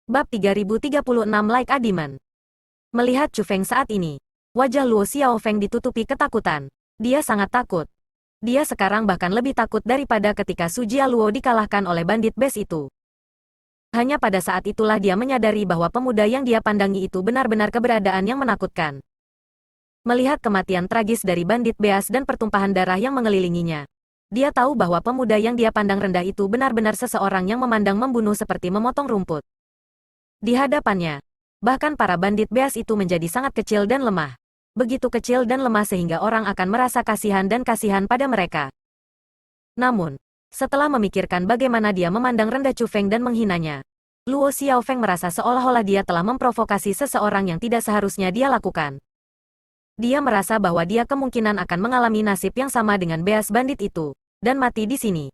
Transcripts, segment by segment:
Bab 3036 Like a Demon. Melihat Chu Feng saat ini, wajah Luo Xiaofeng ditutupi ketakutan. Dia sangat takut. Dia sekarang bahkan lebih takut daripada ketika Su Jialuo dikalahkan oleh bandit bes itu. Hanya pada saat itulah dia menyadari bahwa pemuda yang dia pandangi itu benar-benar keberadaan yang menakutkan. Melihat kematian tragis dari bandit beas dan pertumpahan darah yang mengelilinginya, dia tahu bahwa pemuda yang dia pandang rendah itu benar-benar seseorang yang memandang membunuh seperti memotong rumput. Di hadapannya, bahkan para bandit beas itu menjadi sangat kecil dan lemah. Begitu kecil dan lemah sehingga orang akan merasa kasihan dan kasihan pada mereka. Namun, setelah memikirkan bagaimana dia memandang rendah Chu Feng dan menghinanya, Luo Xiaofeng merasa seolah-olah dia telah memprovokasi seseorang yang tidak seharusnya dia lakukan. Dia merasa bahwa dia kemungkinan akan mengalami nasib yang sama dengan beas bandit itu, dan mati di sini.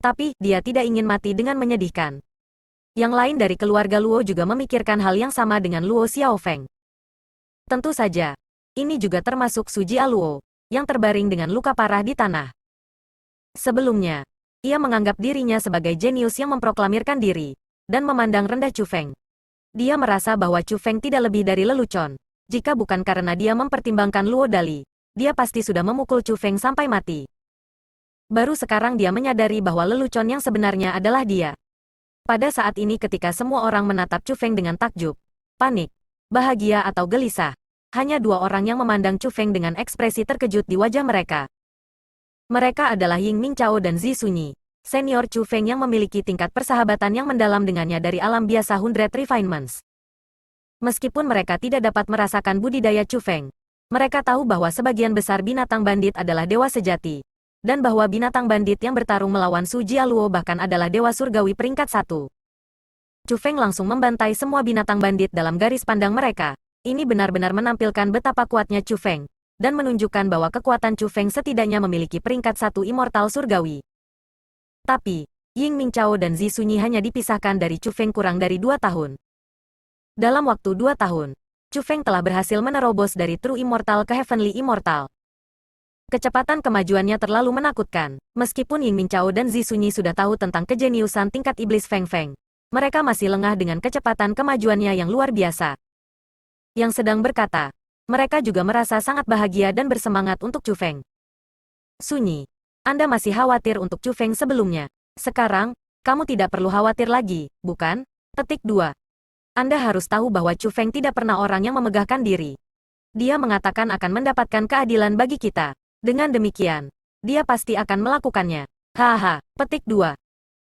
Tapi, dia tidak ingin mati dengan menyedihkan. Yang lain dari keluarga Luo juga memikirkan hal yang sama dengan Luo Xiaofeng. Tentu saja, ini juga termasuk Su Jialuo, yang terbaring dengan luka parah di tanah. Sebelumnya, ia menganggap dirinya sebagai jenius yang memproklamirkan diri, dan memandang rendah Chu Feng. Dia merasa bahwa Chu Feng tidak lebih dari lelucon. Jika bukan karena dia mempertimbangkan Luo Dali, dia pasti sudah memukul Chu Feng sampai mati. Baru sekarang dia menyadari bahwa lelucon yang sebenarnya adalah dia. Pada saat ini ketika semua orang menatap Chu Feng dengan takjub, panik, bahagia atau gelisah, hanya dua orang yang memandang Chu Feng dengan ekspresi terkejut di wajah mereka. Mereka adalah Ying Mingchao dan Zi Sunyi, senior Chu Feng yang memiliki tingkat persahabatan yang mendalam dengannya dari alam biasa 100 Refinements. Meskipun mereka tidak dapat merasakan budidaya Chu Feng, mereka tahu bahwa sebagian besar binatang bandit adalah dewa sejati. Dan bahwa binatang bandit yang bertarung melawan Su Jialuo bahkan adalah dewa surgawi peringkat 1. Chu Feng langsung membantai semua binatang bandit dalam garis pandang mereka. Ini benar-benar menampilkan betapa kuatnya Chu Feng, dan menunjukkan bahwa kekuatan Chu Feng setidaknya memiliki peringkat 1 immortal surgawi. Tapi, Ying Mingchao dan Zi Sunyi hanya dipisahkan dari Chu Feng kurang dari 2 tahun. Dalam waktu 2 tahun, Chu Feng telah berhasil menerobos dari True Immortal ke Heavenly Immortal. Kecepatan kemajuannya terlalu menakutkan. Meskipun Ying Mingchao dan Zi Sunyi sudah tahu tentang kejeniusan tingkat iblis Feng Feng, mereka masih lengah dengan kecepatan kemajuannya yang luar biasa. Yang sedang berkata, mereka juga merasa sangat bahagia dan bersemangat untuk Chu Feng. Sunyi, Anda masih khawatir untuk Chu Feng sebelumnya. Sekarang, kamu tidak perlu khawatir lagi, bukan? Petik 2. Anda harus tahu bahwa Chu Feng tidak pernah orang yang memegahkan diri. Dia mengatakan akan mendapatkan keadilan bagi kita. Dengan demikian, dia pasti akan melakukannya. Haha, petik 2.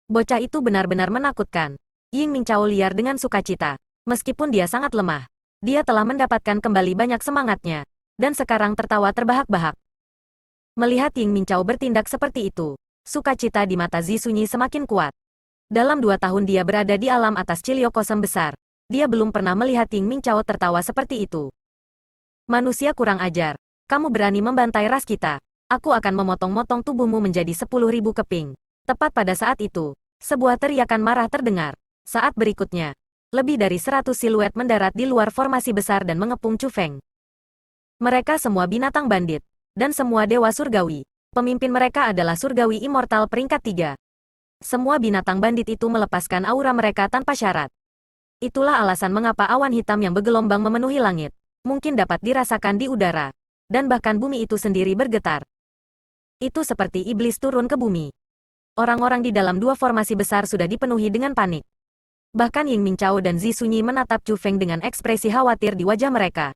Bocah itu benar-benar menakutkan. Ying Mingchao liar dengan sukacita. Meskipun dia sangat lemah, dia telah mendapatkan kembali banyak semangatnya, dan sekarang tertawa terbahak-bahak. Melihat Ying Mingchao bertindak seperti itu, sukacita di mata Zi Sunyi semakin kuat. Dalam 2 tahun dia berada di alam atas Cilio Kosem besar, dia belum pernah melihat Ying Mingchao tertawa seperti itu. Manusia kurang ajar. Kamu berani membantai ras kita. Aku akan memotong-motong tubuhmu menjadi 10.000 keping. Tepat pada saat itu, sebuah teriakan marah terdengar. Saat berikutnya, lebih dari 100 siluet mendarat di luar formasi besar dan mengepung Chu Feng. Mereka semua binatang bandit, dan semua dewa surgawi. Pemimpin mereka adalah surgawi immortal peringkat 3. Semua binatang bandit itu melepaskan aura mereka tanpa syarat. Itulah alasan mengapa awan hitam yang bergelombang memenuhi langit, mungkin dapat dirasakan di udara. Dan bahkan bumi itu sendiri bergetar. Itu seperti iblis turun ke bumi. Orang-orang di dalam dua formasi besar sudah dipenuhi dengan panik. Bahkan Ying Mingchao dan Zi Sunyi menatap Chu Feng dengan ekspresi khawatir di wajah mereka.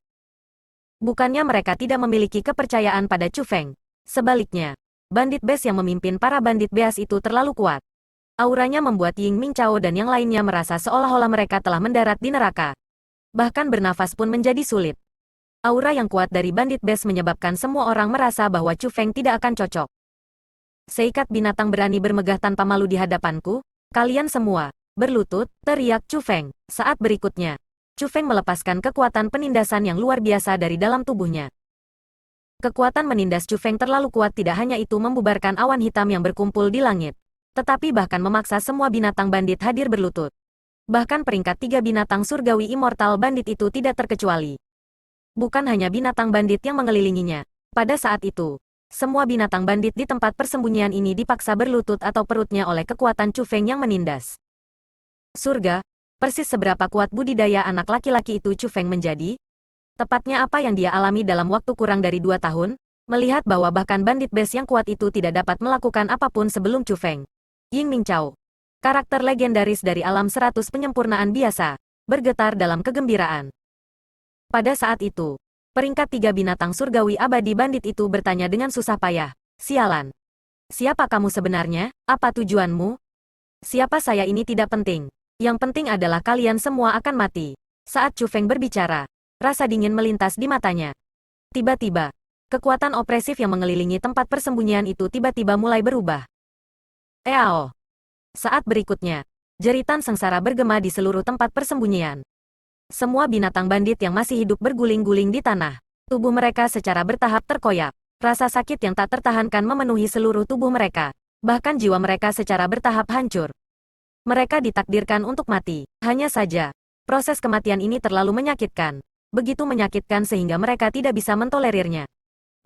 Bukannya mereka tidak memiliki kepercayaan pada Chu Feng. Sebaliknya, bandit bes yang memimpin para bandit beas itu terlalu kuat. Auranya membuat Ying Mingchao dan yang lainnya merasa seolah-olah mereka telah mendarat di neraka. Bahkan bernafas pun menjadi sulit. Aura yang kuat dari bandit bes menyebabkan semua orang merasa bahwa Chu Feng tidak akan cocok. Seikat binatang berani bermegah tanpa malu di hadapanku, kalian semua, berlutut, teriak Chu Feng. Saat berikutnya, Chu Feng melepaskan kekuatan penindasan yang luar biasa dari dalam tubuhnya. Kekuatan menindas Chu Feng terlalu kuat tidak hanya itu membubarkan awan hitam yang berkumpul di langit, tetapi bahkan memaksa semua binatang bandit hadir berlutut. Bahkan peringkat 3 binatang surgawi immortal bandit itu tidak terkecuali. Bukan hanya binatang bandit yang mengelilinginya. Pada saat itu, semua binatang bandit di tempat persembunyian ini dipaksa berlutut atau perutnya oleh kekuatan Chu Feng yang menindas. Surga, Persis seberapa kuat budidaya anak laki-laki itu Chu Feng menjadi? Tepatnya apa yang dia alami dalam waktu kurang dari 2 tahun? Melihat bahwa bahkan bandit base yang kuat itu tidak dapat melakukan apapun sebelum Chu Feng. Ying Mingqiao, karakter legendaris dari alam 100 penyempurnaan biasa, bergetar dalam kegembiraan. Pada saat itu, peringkat 3 binatang surgawi abadi bandit itu bertanya dengan susah payah, "Sialan. Siapa kamu sebenarnya? Apa tujuanmu?" "Siapa saya ini tidak penting. Yang penting adalah kalian semua akan mati." Saat Chu Feng berbicara, rasa dingin melintas di matanya. Tiba-tiba, kekuatan opresif yang mengelilingi tempat persembunyian itu tiba-tiba mulai berubah. Eao. Saat berikutnya, jeritan sengsara bergema di seluruh tempat persembunyian. Semua binatang bandit yang masih hidup berguling-guling di tanah. Tubuh mereka secara bertahap terkoyak. Rasa sakit yang tak tertahankan memenuhi seluruh tubuh mereka. Bahkan jiwa mereka secara bertahap hancur. Mereka ditakdirkan untuk mati. Hanya saja, proses kematian ini terlalu menyakitkan. Begitu menyakitkan sehingga mereka tidak bisa mentolerirnya.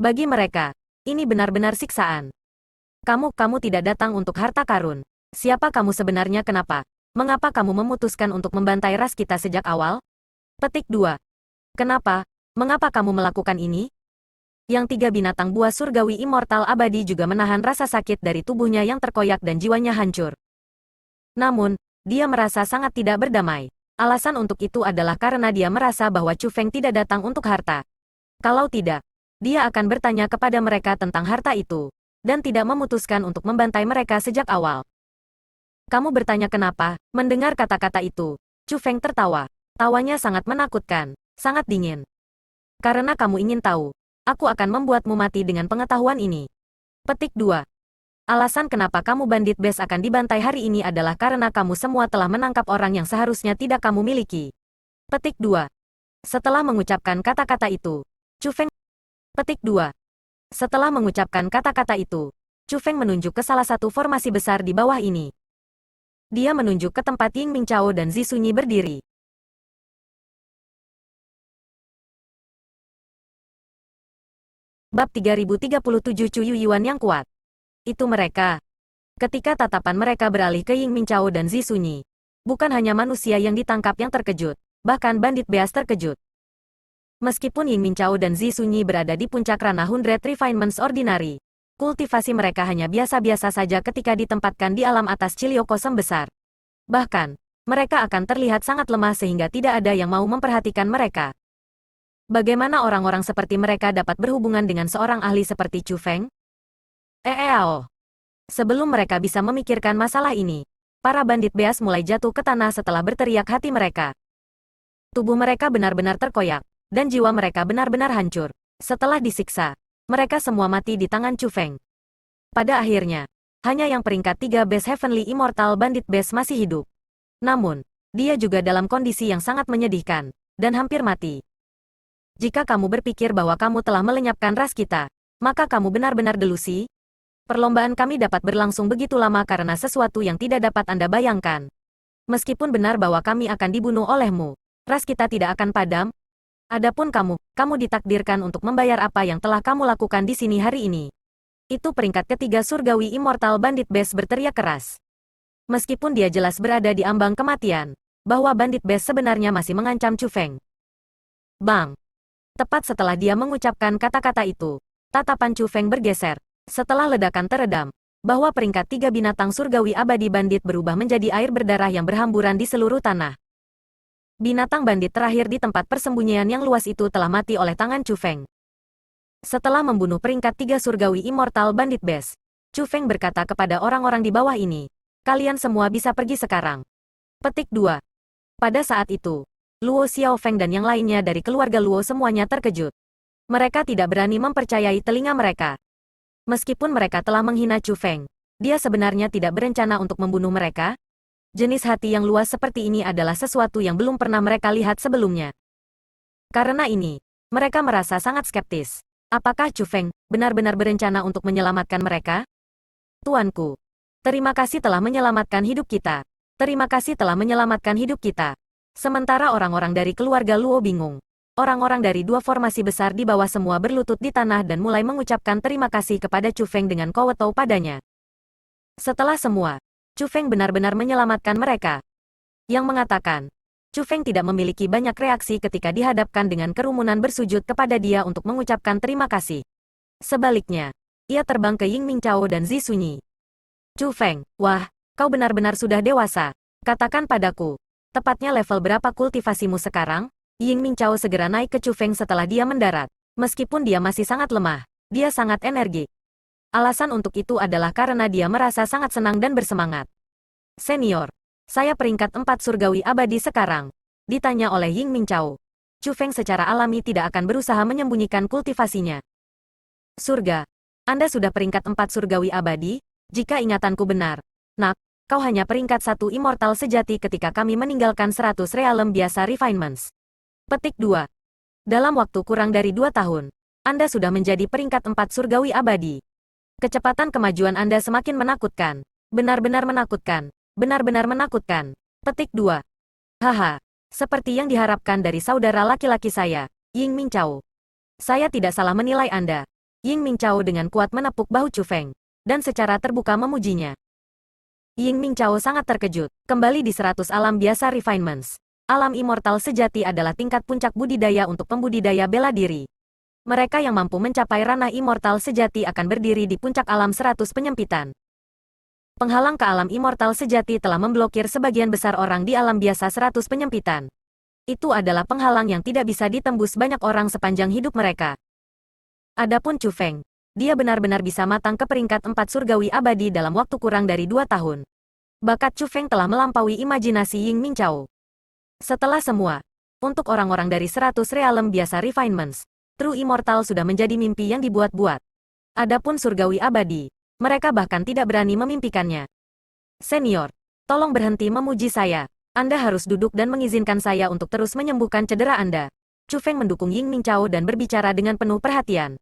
Bagi mereka, ini benar-benar siksaan. Kamu tidak datang untuk harta karun. Siapa kamu sebenarnya? Kenapa? Mengapa kamu memutuskan untuk membantai ras kita sejak awal? Petik 2. Kenapa? Mengapa kamu melakukan ini? Yang 3 binatang buah surgawi immortal abadi juga menahan rasa sakit dari tubuhnya yang terkoyak dan jiwanya hancur. Namun, dia merasa sangat tidak berdamai. Alasan untuk itu adalah karena dia merasa bahwa Chu Feng tidak datang untuk harta. Kalau tidak, dia akan bertanya kepada mereka tentang harta itu, dan tidak memutuskan untuk membantai mereka sejak awal. Kamu bertanya kenapa? Mendengar kata-kata itu, Chu Feng tertawa. Tawanya sangat menakutkan, sangat dingin. Karena kamu ingin tahu, aku akan membuatmu mati dengan pengetahuan ini. Petik 2. Alasan kenapa kamu bandit base akan dibantai hari ini adalah karena kamu semua telah menangkap orang yang seharusnya tidak kamu miliki. Petik 2. Setelah mengucapkan kata-kata itu, Chu Feng. Petik 2. Setelah mengucapkan kata-kata itu, Chu Feng menunjuk ke salah satu formasi besar di bawah ini. Dia menunjuk ke tempat Ying Mingqiao dan Zi Sunyi berdiri. Bab 3037 Chu Yuan yang kuat. Itu mereka. Ketika tatapan mereka beralih ke Ying Mingqiao dan Zi Sunyi, bukan hanya manusia yang ditangkap yang terkejut, bahkan bandit beas terkejut. Meskipun Ying Mingqiao dan Zi Sunyi berada di puncak ranah 100 Refinements Ordinary, kultivasi mereka hanya biasa-biasa saja ketika ditempatkan di alam atas Cilio Kosem besar. Bahkan, mereka akan terlihat sangat lemah sehingga tidak ada yang mau memperhatikan mereka. Bagaimana orang-orang seperti mereka dapat berhubungan dengan seorang ahli seperti Chu Feng? Sebelum mereka bisa memikirkan masalah ini, para bandit beas mulai jatuh ke tanah setelah berteriak hati mereka. Tubuh mereka benar-benar terkoyak, dan jiwa mereka benar-benar hancur. Setelah disiksa, mereka semua mati di tangan Chu Feng. Pada akhirnya, hanya yang peringkat 3 base Heavenly Immortal Bandit Base masih hidup. Namun, dia juga dalam kondisi yang sangat menyedihkan, dan hampir mati. Jika kamu berpikir bahwa kamu telah melenyapkan ras kita, maka kamu benar-benar delusi. Perlombaan kami dapat berlangsung begitu lama karena sesuatu yang tidak dapat Anda bayangkan. Meskipun benar bahwa kami akan dibunuh olehmu, ras kita tidak akan padam. Adapun kamu ditakdirkan untuk membayar apa yang telah kamu lakukan di sini hari ini. Itu peringkat ketiga surgawi Immortal Bandit Base berteriak keras. Meskipun dia jelas berada di ambang kematian, bahwa Bandit Base sebenarnya masih mengancam Chu Feng. Bang! Tepat setelah dia mengucapkan kata-kata itu, tatapan Chu Feng bergeser. Setelah ledakan teredam, bahwa peringkat 3 binatang surgawi abadi bandit berubah menjadi air berdarah yang berhamburan di seluruh tanah. Binatang bandit terakhir di tempat persembunyian yang luas itu telah mati oleh tangan Chu Feng. Setelah membunuh peringkat 3 surgawi Immortal Bandit Base, Chu Feng berkata kepada orang-orang di bawah ini, "Kalian semua bisa pergi sekarang." Petik 2. Pada saat itu, Luo Xiaofeng dan yang lainnya dari keluarga Luo semuanya terkejut. Mereka tidak berani mempercayai telinga mereka. Meskipun mereka telah menghina Chu Feng, dia sebenarnya tidak berencana untuk membunuh mereka. Jenis hati yang luas seperti ini adalah sesuatu yang belum pernah mereka lihat sebelumnya. Karena ini, mereka merasa sangat skeptis. Apakah Chu Feng benar-benar berencana untuk menyelamatkan mereka? Tuanku, terima kasih telah menyelamatkan hidup kita. Terima kasih telah menyelamatkan hidup kita. Sementara orang-orang dari keluarga Luo bingung. Orang-orang dari 2 formasi besar di bawah semua berlutut di tanah dan mulai mengucapkan terima kasih kepada Chu Feng dengan kowetow padanya. Setelah semua, Chu Feng benar-benar menyelamatkan mereka. Yang mengatakan, Chu Feng tidak memiliki banyak reaksi ketika dihadapkan dengan kerumunan bersujud kepada dia untuk mengucapkan terima kasih. Sebaliknya, ia terbang ke Ying Mingchao dan Zi Sunyi. Chu Feng, wah, kau benar-benar sudah dewasa. Katakan padaku, tepatnya level berapa kultivasimu sekarang? Ying Mingchao segera naik ke Chu Feng setelah dia mendarat. Meskipun dia masih sangat lemah, dia sangat energik. Alasan untuk itu adalah karena dia merasa sangat senang dan bersemangat. Senior, saya peringkat 4 surgawi abadi sekarang. Ditanya oleh Ying Mingchao. Chu Feng secara alami tidak akan berusaha menyembunyikan kultivasinya. Surga, Anda sudah peringkat 4 surgawi abadi? Jika ingatanku benar. Nak, kau hanya peringkat 1 immortal sejati ketika kami meninggalkan 100 realem biasa refinements. Petik 2. Dalam waktu kurang dari 2 tahun, Anda sudah menjadi peringkat 4 surgawi abadi. Kecepatan kemajuan Anda semakin menakutkan. Benar-benar menakutkan. Benar-benar menakutkan. Petik 2. Haha, seperti yang diharapkan dari saudara laki-laki saya, Ying Mingchao. Saya tidak salah menilai Anda. Ying Mingchao dengan kuat menepuk bahu Chu Feng, dan secara terbuka memujinya. Ying Mingchao sangat terkejut, kembali di 100 alam biasa refinements. Alam immortal sejati adalah tingkat puncak budidaya untuk pembudidaya bela diri. Mereka yang mampu mencapai ranah immortal sejati akan berdiri di puncak alam 100 penyempitan. Penghalang ke alam immortal sejati telah memblokir sebagian besar orang di alam biasa 100 penyempitan. Itu adalah penghalang yang tidak bisa ditembus banyak orang sepanjang hidup mereka. Adapun Chu Feng, dia benar-benar bisa matang ke peringkat 4 surgawi abadi dalam waktu kurang dari 2 tahun. Bakat Chu Feng telah melampaui imajinasi Ying Mingchao. Setelah semua, untuk orang-orang dari 100 realem biasa refinements, True Immortal sudah menjadi mimpi yang dibuat-buat. Adapun surgawi abadi, mereka bahkan tidak berani memimpikannya. Senior, tolong berhenti memuji saya. Anda harus duduk dan mengizinkan saya untuk terus menyembuhkan cedera Anda. Chu Feng mendukung Ying Mingchao dan berbicara dengan penuh perhatian.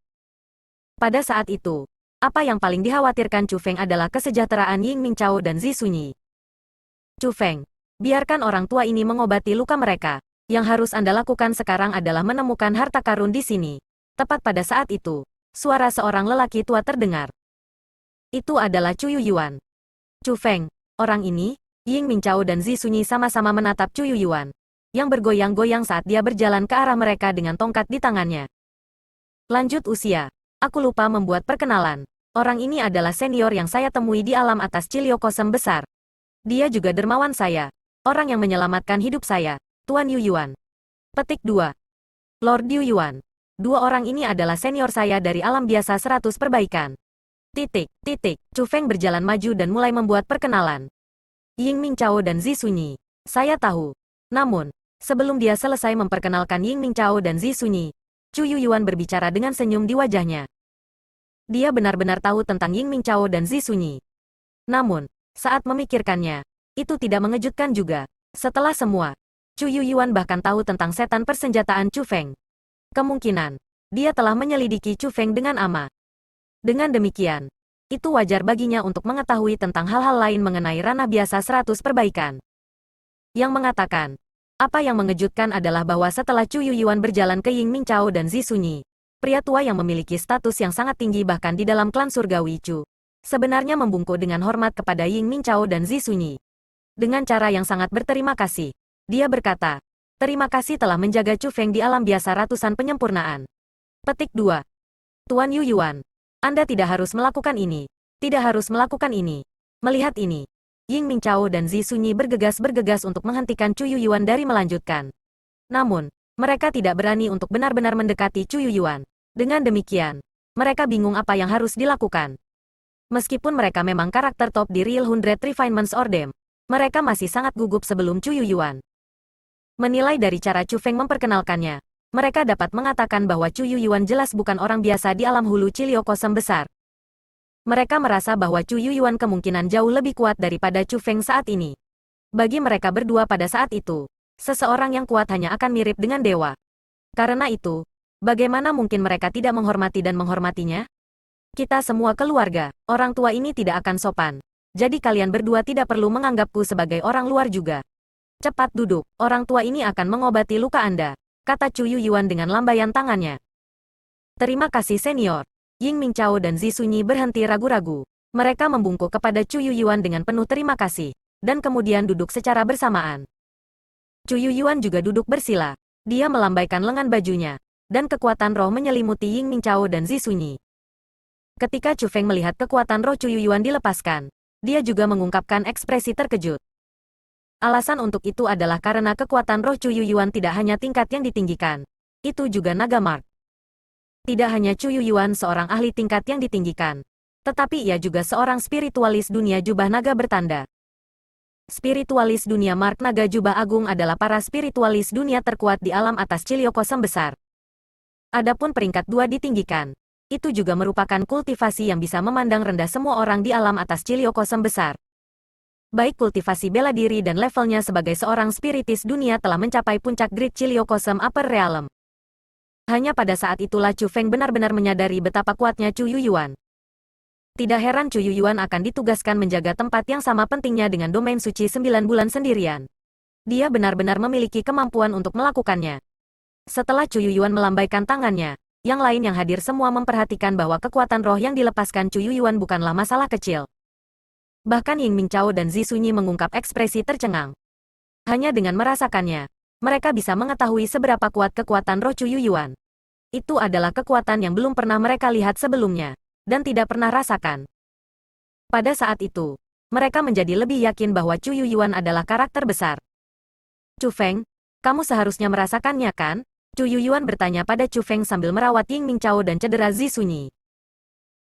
Pada saat itu, apa yang paling dikhawatirkan Chu Feng adalah kesejahteraan Ying Mingchao dan Zi Sunyi. Chu Feng, biarkan orang tua ini mengobati luka mereka. Yang harus Anda lakukan sekarang adalah menemukan harta karun di sini. Tepat pada saat itu, suara seorang lelaki tua terdengar. Itu adalah Chu Yuyuan. Chu Feng, orang ini, Ying Mingchao dan Zi Sunyi sama-sama menatap Chu Yuyuan, yang bergoyang-goyang saat dia berjalan ke arah mereka dengan tongkat di tangannya. Lanjut usia. Aku lupa membuat perkenalan. Orang ini adalah senior yang saya temui di alam atas Cilio Kosem besar. Dia juga dermawan saya. Orang yang menyelamatkan hidup saya, Tuan Yuyuan. Petik 2. Lord Yuyuan. Dua orang ini adalah senior saya dari alam biasa 100 perbaikan. Chu Feng berjalan maju dan mulai membuat perkenalan. Ying Mingchao dan Zi Sunyi. Saya tahu. Namun, sebelum dia selesai memperkenalkan Ying Mingchao dan Zi Sunyi, Chu Yuyuan berbicara dengan senyum di wajahnya. Dia benar-benar tahu tentang Ying Mingchao dan Zi Sunyi. Namun, saat memikirkannya, itu tidak mengejutkan juga. Setelah semua, Chu Yuyuan bahkan tahu tentang setan persenjataan Chu Feng. Kemungkinan, dia telah menyelidiki Chu Feng dengan ama. Dengan demikian, itu wajar baginya untuk mengetahui tentang hal-hal lain mengenai ranah biasa 100 perbaikan. Yang mengatakan, apa yang mengejutkan adalah bahwa setelah Chu Yuyuan berjalan ke Ying Mingchao dan Zi Sunyi, pria tua yang memiliki status yang sangat tinggi bahkan di dalam klan surgawi Chu, sebenarnya membungkuk dengan hormat kepada Ying Mingchao dan Zi Sunyi. Dengan cara yang sangat berterima kasih, dia berkata, terima kasih telah menjaga Chu Feng di alam biasa ratusan penyempurnaan. Petik 2. Tuan Yuyuan, Anda tidak harus melakukan ini. Tidak harus melakukan ini. Melihat ini, Ying Mingchao dan Zi Sunyi bergegas-bergegas untuk menghentikan Chu Yuyuan dari melanjutkan. Namun, mereka tidak berani untuk benar-benar mendekati Chu Yuyuan. Dengan demikian, mereka bingung apa yang harus dilakukan. Meskipun mereka memang karakter top di Real 100 Refinements Ordem, mereka masih sangat gugup sebelum Chu Yuyuan. Menilai dari cara Chu Feng memperkenalkannya, mereka dapat mengatakan bahwa Chu Yuyuan jelas bukan orang biasa di alam hulu Cilio Kosem besar. Mereka merasa bahwa Chu Yuyuan kemungkinan jauh lebih kuat daripada Chu Feng saat ini. Bagi mereka berdua pada saat itu, seseorang yang kuat hanya akan mirip dengan dewa. Karena itu, bagaimana mungkin mereka tidak menghormati dan menghormatinya? Kita semua keluarga, orang tua ini tidak akan sopan. Jadi kalian berdua tidak perlu menganggapku sebagai orang luar juga. Cepat duduk, orang tua ini akan mengobati luka Anda, kata Chu Yuyuan dengan lambaian tangannya. Terima kasih senior. Ying Mingchao dan Zi Sunyi berhenti ragu-ragu. Mereka membungkuk kepada Chu Yuyuan dengan penuh terima kasih, dan kemudian duduk secara bersamaan. Chu Yuyuan juga duduk bersila. Dia melambaikan lengan bajunya, dan kekuatan roh menyelimuti Ying Mingchao dan Zi Sunyi. Ketika Chu Feng melihat kekuatan roh Chu Yuyuan dilepaskan, dia juga mengungkapkan ekspresi terkejut. Alasan untuk itu adalah karena kekuatan roh Chu Yuyuan tidak hanya tingkat yang ditinggikan. Itu juga naga mark. Tidak hanya Chu Yuyuan seorang ahli tingkat yang ditinggikan, tetapi ia juga seorang spiritualis dunia jubah naga bertanda. Spiritualis dunia mark naga jubah agung adalah para spiritualis dunia terkuat di alam atas Ciliokosem besar. Adapun peringkat 2 ditinggikan, itu juga merupakan kultivasi yang bisa memandang rendah semua orang di alam atas Ciliokosem besar. Baik kultivasi bela diri dan levelnya sebagai seorang spiritis dunia telah mencapai puncak Great Ciliokosem Upper Realm. Hanya pada saat itulah Chu Feng benar-benar menyadari betapa kuatnya Chu Yuyuan. Tidak heran Chu Yuyuan akan ditugaskan menjaga tempat yang sama pentingnya dengan domain suci 9 bulan sendirian. Dia benar-benar memiliki kemampuan untuk melakukannya. Setelah Chu Yuyuan melambaikan tangannya, yang lain yang hadir semua memperhatikan bahwa kekuatan roh yang dilepaskan Chu Yuyuan bukanlah masalah kecil. Bahkan Ying Mingchao dan Zi Sunyi mengungkap ekspresi tercengang. Hanya dengan merasakannya, mereka bisa mengetahui seberapa kuat kekuatan roh Chu Yuyuan. Itu adalah kekuatan yang belum pernah mereka lihat sebelumnya, dan tidak pernah rasakan. Pada saat itu, mereka menjadi lebih yakin bahwa Chu Yuyuan adalah karakter besar. Chu Feng, kamu seharusnya merasakannya kan? Chu Yuyuan bertanya pada Chu Feng sambil merawat Ying Mingchao dan cedera Zi Sunyi.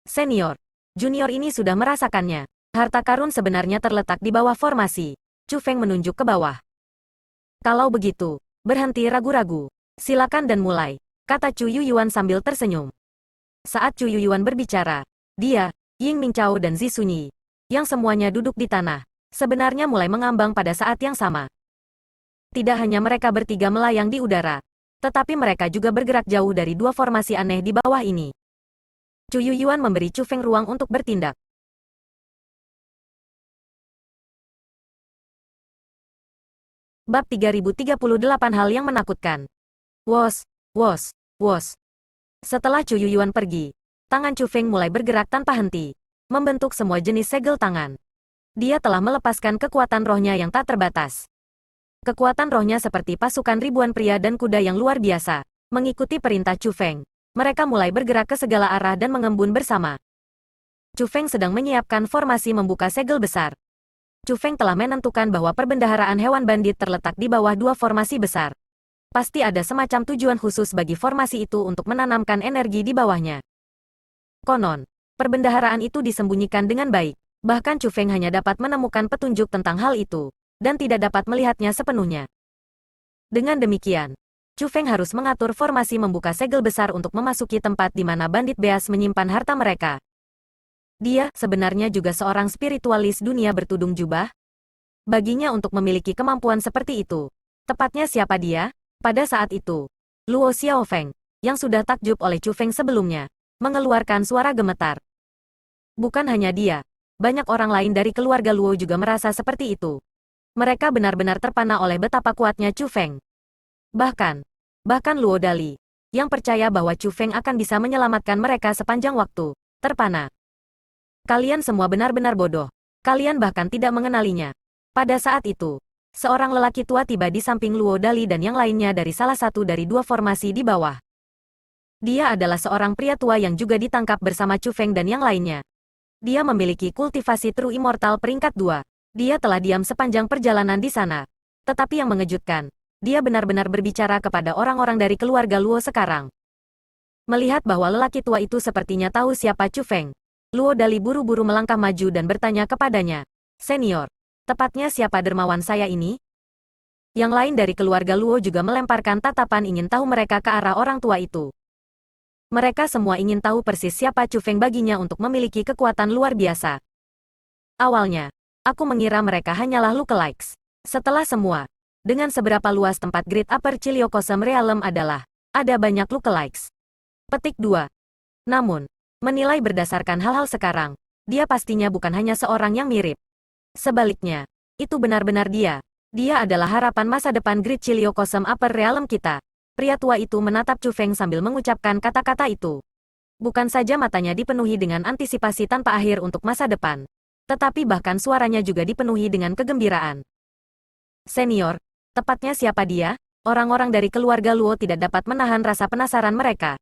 Senior, junior ini sudah merasakannya. Harta karun sebenarnya terletak di bawah formasi. Chu Feng menunjuk ke bawah. Kalau begitu, berhenti ragu-ragu. Silakan dan mulai, kata Chu Yuyuan sambil tersenyum. Saat Chu Yuyuan berbicara, dia, Ying Mingchao dan Zi Sunyi, yang semuanya duduk di tanah, sebenarnya mulai mengambang pada saat yang sama. Tidak hanya mereka bertiga melayang di udara, tetapi mereka juga bergerak jauh dari dua formasi aneh di bawah ini. Chu Yuyuan memberi Chu Feng ruang untuk bertindak. Bab 3038 Hal yang menakutkan. Wos, wos, wos. Setelah Chu Yuyuan pergi, tangan Chu Feng mulai bergerak tanpa henti, membentuk semua jenis segel tangan. Dia telah melepaskan kekuatan rohnya yang tak terbatas. Kekuatan rohnya seperti pasukan ribuan pria dan kuda yang luar biasa. Mengikuti perintah Chu Feng, mereka mulai bergerak ke segala arah dan mengembun bersama. Chu Feng sedang menyiapkan formasi membuka segel besar. Chu Feng telah menentukan bahwa perbendaharaan hewan bandit terletak di bawah dua formasi besar. Pasti ada semacam tujuan khusus bagi formasi itu untuk menanamkan energi di bawahnya. Konon, perbendaharaan itu disembunyikan dengan baik. Bahkan Chu Feng hanya dapat menemukan petunjuk tentang hal itu, dan tidak dapat melihatnya sepenuhnya. Dengan demikian, Chu Feng harus mengatur formasi membuka segel besar untuk memasuki tempat di mana bandit beas menyimpan harta mereka. Dia sebenarnya juga seorang spiritualis dunia bertudung jubah. Baginya untuk memiliki kemampuan seperti itu, tepatnya siapa dia? Pada saat itu, Luo Xiaofeng, yang sudah takjub oleh Chu Feng sebelumnya, mengeluarkan suara gemetar. Bukan hanya dia, banyak orang lain dari keluarga Luo juga merasa seperti itu. Mereka benar-benar terpana oleh betapa kuatnya Chu Feng. Bahkan Luo Dali, yang percaya bahwa Chu Feng akan bisa menyelamatkan mereka sepanjang waktu, terpana. Kalian semua benar-benar bodoh. Kalian bahkan tidak mengenalinya. Pada saat itu, seorang lelaki tua tiba di samping Luo Dali dan yang lainnya dari salah satu dari dua formasi di bawah. Dia adalah seorang pria tua yang juga ditangkap bersama Chu Feng dan yang lainnya. Dia memiliki kultivasi True Immortal peringkat 2. Dia telah diam sepanjang perjalanan di sana. Tetapi yang mengejutkan, dia benar-benar berbicara kepada orang-orang dari keluarga Luo sekarang. Melihat bahwa lelaki tua itu sepertinya tahu siapa Chu Feng, Luo Dali buru-buru melangkah maju dan bertanya kepadanya, "Senior, tepatnya siapa dermawan saya ini?" Yang lain dari keluarga Luo juga melemparkan tatapan ingin tahu mereka ke arah orang tua itu. Mereka semua ingin tahu persis siapa Chu Feng baginya untuk memiliki kekuatan luar biasa. Awalnya, aku mengira mereka hanyalah lookalikes. Setelah semua, dengan seberapa luas tempat Great Upper Ciliokosem Realm adalah, ada banyak lookalikes. Petik 2. Namun, menilai berdasarkan hal-hal sekarang, dia pastinya bukan hanya seorang yang mirip. Sebaliknya, itu benar-benar dia. Dia adalah harapan masa depan Great Ciliokosem Upper Realm kita. Pria tua itu menatap Chu Feng sambil mengucapkan kata-kata itu. Bukan saja matanya dipenuhi dengan antisipasi tanpa akhir untuk masa depan, tetapi bahkan suaranya juga dipenuhi dengan kegembiraan. "Senior, Tepatnya siapa dia? Orang-orang dari keluarga Luo tidak dapat menahan rasa penasaran mereka.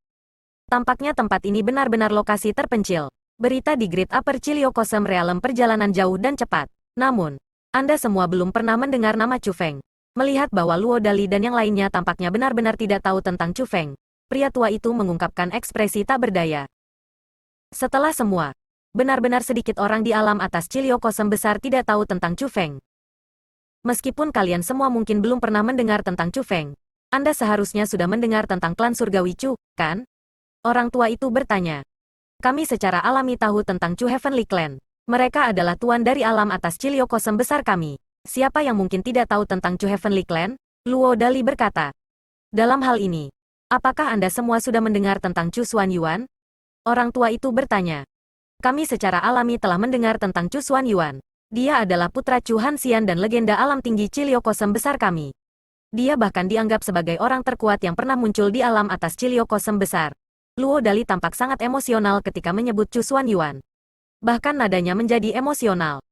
Tampaknya tempat ini benar-benar lokasi terpencil. Berita di Great Upper Chiliocosm Realm perjalanan jauh dan cepat. Namun, Anda semua belum pernah mendengar nama Chu Feng. Melihat bahwa Luo Dali dan yang lainnya tampaknya benar-benar tidak tahu tentang Chu Feng, pria tua itu mengungkapkan ekspresi tak berdaya. Setelah semua, benar-benar sedikit orang di alam atas Chiliocosm besar tidak tahu tentang Chu Feng. Meskipun kalian semua mungkin belum pernah mendengar tentang Chu Feng, Anda seharusnya sudah mendengar tentang klan surgawi Chu, kan? Orang tua itu bertanya. Kami secara alami tahu tentang Chu Heavenly Clan. Mereka adalah tuan dari alam atas Chiliocosm besar kami. Siapa yang mungkin tidak tahu tentang Chu Heavenly Clan? Luo Dali berkata. Dalam hal ini, apakah Anda semua sudah mendengar tentang Chu Xuan Yuan? Orang tua itu bertanya. Kami secara alami telah mendengar tentang Chu Xuan Yuan. Dia adalah putra Chu Hanxian dan legenda alam tinggi Chiliocosm besar kami. Dia bahkan dianggap sebagai orang terkuat yang pernah muncul di alam atas Chiliocosm besar. Luo Dali tampak sangat emosional ketika menyebut Chu Xuan Yuan. Bahkan nadanya menjadi emosional.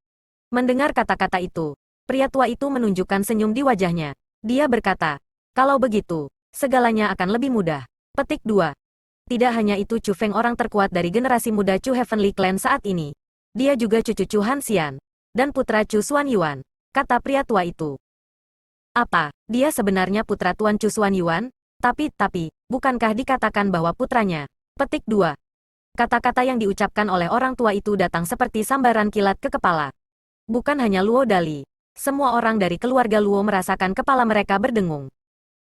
Mendengar kata-kata itu, pria tua itu menunjukkan senyum di wajahnya. Dia berkata, kalau begitu, segalanya akan lebih mudah. Petik 2. Tidak hanya itu Chu Feng orang terkuat dari generasi muda Chu Heavenly Clan saat ini. Dia juga cucu Chu Hanxian dan putra Chu Xuan Yuan, kata pria tua itu. Apa, dia sebenarnya putra Tuan Chu Xuan Yuan? Tapi, bukankah dikatakan bahwa putranya? Petik 2. Kata-kata yang diucapkan oleh orang tua itu datang seperti sambaran kilat ke kepala. Bukan hanya Luo Dali. Semua orang dari keluarga Luo merasakan kepala mereka berdengung.